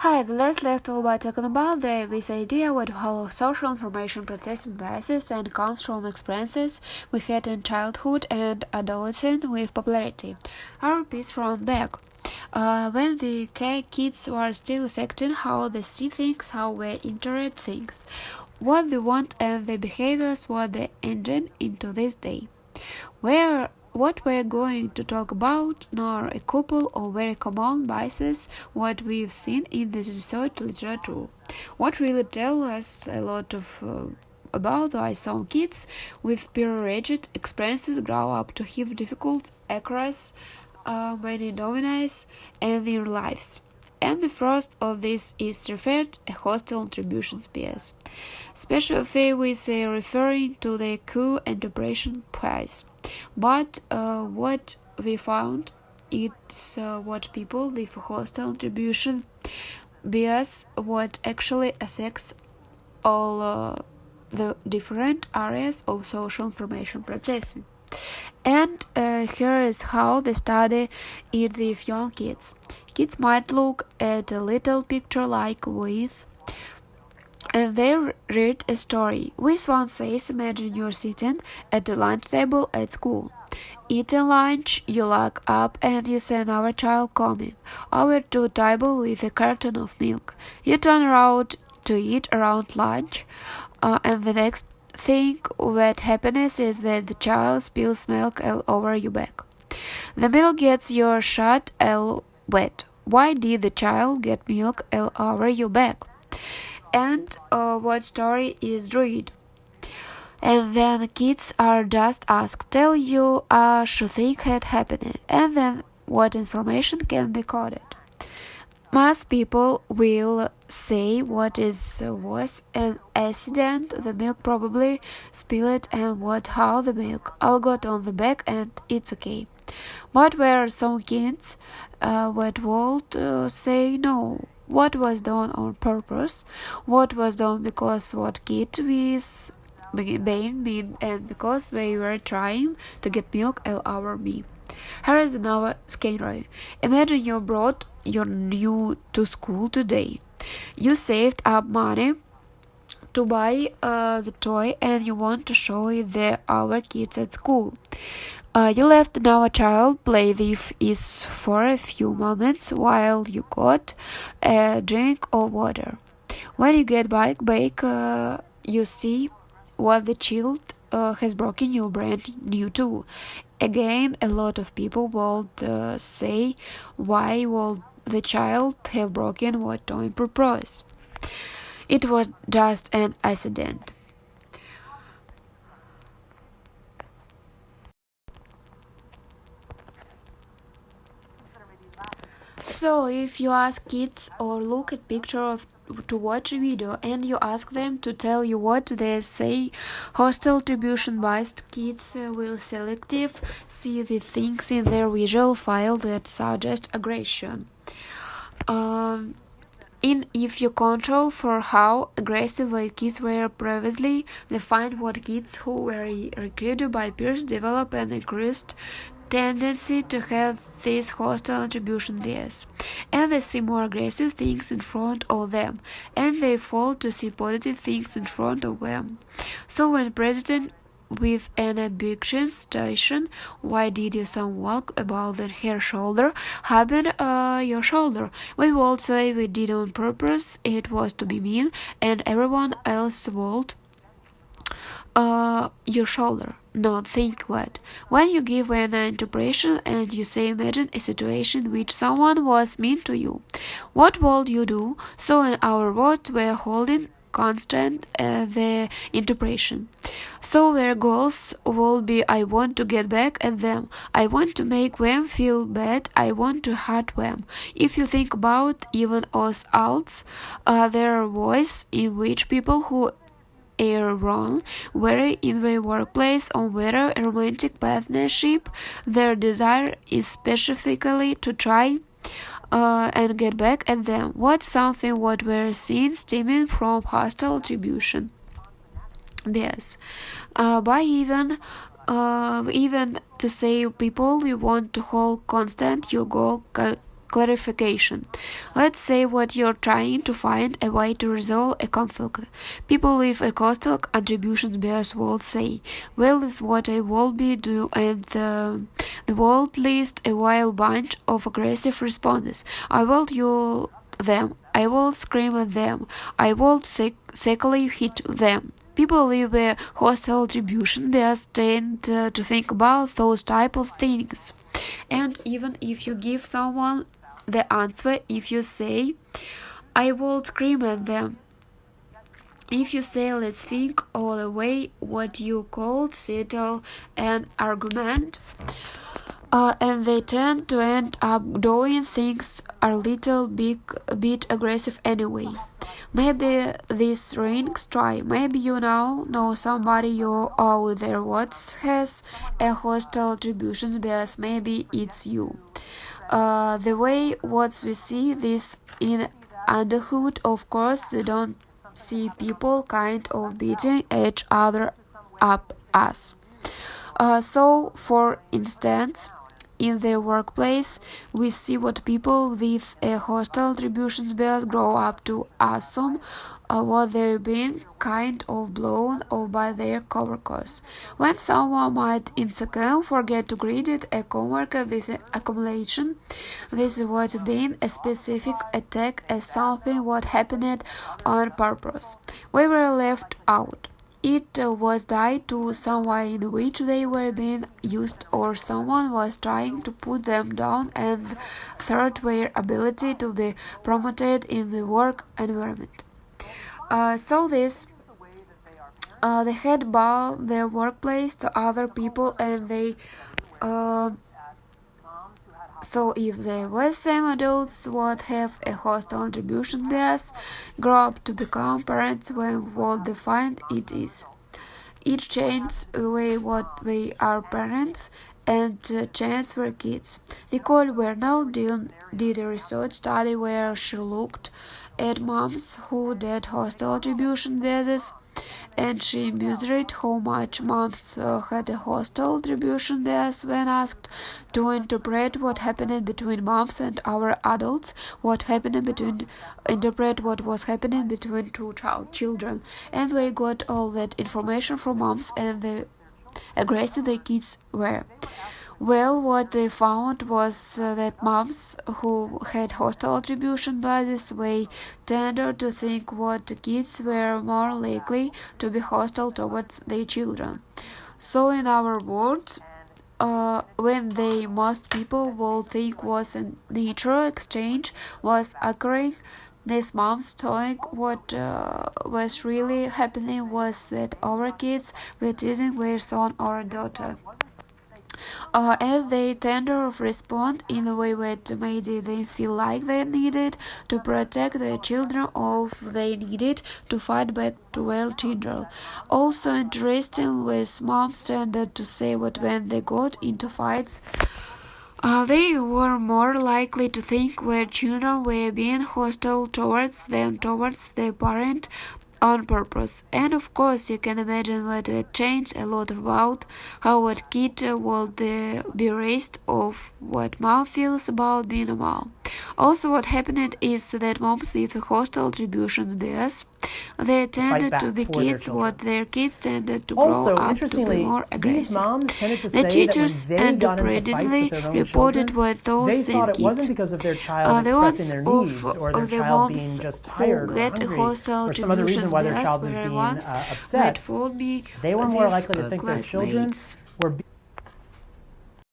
Hi, the last left off by talking about this idea what how social information processing biases and comes from experiences we had in childhood and adolescence with popularity. Our piece from back. When the kids were still affecting how they see things, how they interpret things, what they want and their behaviors were the engine into this day. What we're going to talk about are a couple of very common biases what we've seen in the research literature. What really tells us a lot of about why some kids with privileged experiences grow up to have difficult across many domains in their lives. And the first of this is referred a hostile attribution bias, especially with referring to the co-interpretation bias. But what we found it's what people with hostile attribution bias what actually affects all the different areas of social information processing. And here is how the study is with young kids. Kids might look at a little picture like with and they read a story. This one says, imagine you're sitting at the lunch table at school. Eating lunch, you look up and you see another child coming over to a table with a carton of milk. You turn around to eat around lunch, and the next thing that happens is that the child spills milk all over your back. The milk gets your shirt all wet. Why did the child get milk all over your back? And what story is read? And then the kids are just asked, tell you should think had happened, and then what information can be coded. Most people will say what is was an accident, the milk probably spilled and what how the milk all got on the back and it's okay. But where some kids what would say no, what was done on purpose, what was done because what kid with being mean and because they were trying to get milk all over me. Here is another scenario. Imagine you brought your new to school today. You saved up money to buy the toy and you want to show it the other kids at school. You left another child play with is for a few moments while you got a drink of water. When you get back, you see what the child has broken your brand new toy. Again, a lot of people would say, why would the child have broken what toy on purpose? It was just an accident. So, if you ask kids or look at picture of to watch a video and you ask them to tell you what they say, hostile attribution biased kids will selective see the things in their visual file that suggest aggression. If you control for how aggressive kids were previously, they find what kids who were recruited by peers develop an increased tendency to have this hostile attribution bias, and they see more aggressive things in front of them, and they fall to see positive things in front of them. So when presented with an objection station, why did your son walk about her shoulder, happen your shoulder? We would say we did on purpose, it was to be mean, and everyone else would your shoulder. Not think what. When you give an interpretation and you say imagine a situation in which someone was mean to you, what would you do? So in our words we're holding constant the interpretation. So their goals will be I want to get back at them, I want to make them feel bad, I want to hurt them. If you think about even us adults, there are ways in which people who are wrong, whether in the workplace or whether a romantic partnership, their desire is specifically to try and get back at them. What's something what we're seeing stemming from hostile attribution bias? By even to say people you want to hold constant, you go clarification. Let's say what you're trying to find a way to resolve a conflict. People with a hostile attribution bias will say, well, if what I will be do and the world list a wild bunch of aggressive responses. I will yell them. I will scream at them. I will secretly hit them. People with a hostile attribution bias tend to think about those type of things. And even if you give someone the answer, if you say, I will scream at them. If you say, let's think all the way, what you call settle an argument, and they tend to end up doing things a little bit aggressive anyway. Maybe this rings true. Maybe you now know somebody you are with their words has a hostile attribution bias. Maybe it's you. The way what we see this in adulthood, of course, they don't see people kind of beating each other up us. So, for instance, in the workplace, we see what people with a hostile attribution bias grow up to assume what they're being kind of blown off by their coworkers. When someone might in second forget to credit a coworker with an accumulation, this is what being a specific attack as something what happened on purpose. We were left out. It was tied to someone in which they were being used or someone was trying to put them down, and third, their ability to be promoted in the work environment. They had bound their workplace to other people, and so if they were same adults would have a hostile attribution bias, grow up to become parents when what they find it is. It changes the way what they are parents and changes their kids. Nicole Wernell did a research study where she looked at moms who had hostile attribution biases, and she measured how much moms had a hostile attribution bias when asked to interpret what happened between moms and our adults, interpret what was happening between two children, and they got all that information from moms and the aggressive their kids were. Well, what they found was that moms who had hostile attribution biases they tended to think what the kids were more likely to be hostile towards their children. So, in our words, when most people will think was a natural exchange was occurring, these moms thought what was really happening was that our kids were teasing their son or daughter. And they tend to respond in a way that made them feel like they needed to protect their children or they needed to fight back to their children. Also interesting was moms tended to say what when they got into fights, they were more likely to think their children were being hostile towards them, towards their parent, on purpose. And of course, you can imagine that it changed a lot about how a kid would be raised or what mom feels about being a mom. Also, what happened is that moms with a hostile attribution bias, they tended to be kids what their kids tended to grow up to be more aggressive. These moms tended to The say teachers that when they got into fights with their own children, they thought it wasn't because of their child expressing their needs or their child being just tired or hungry or some other reason why their child was being upset. They were more likely to think their children were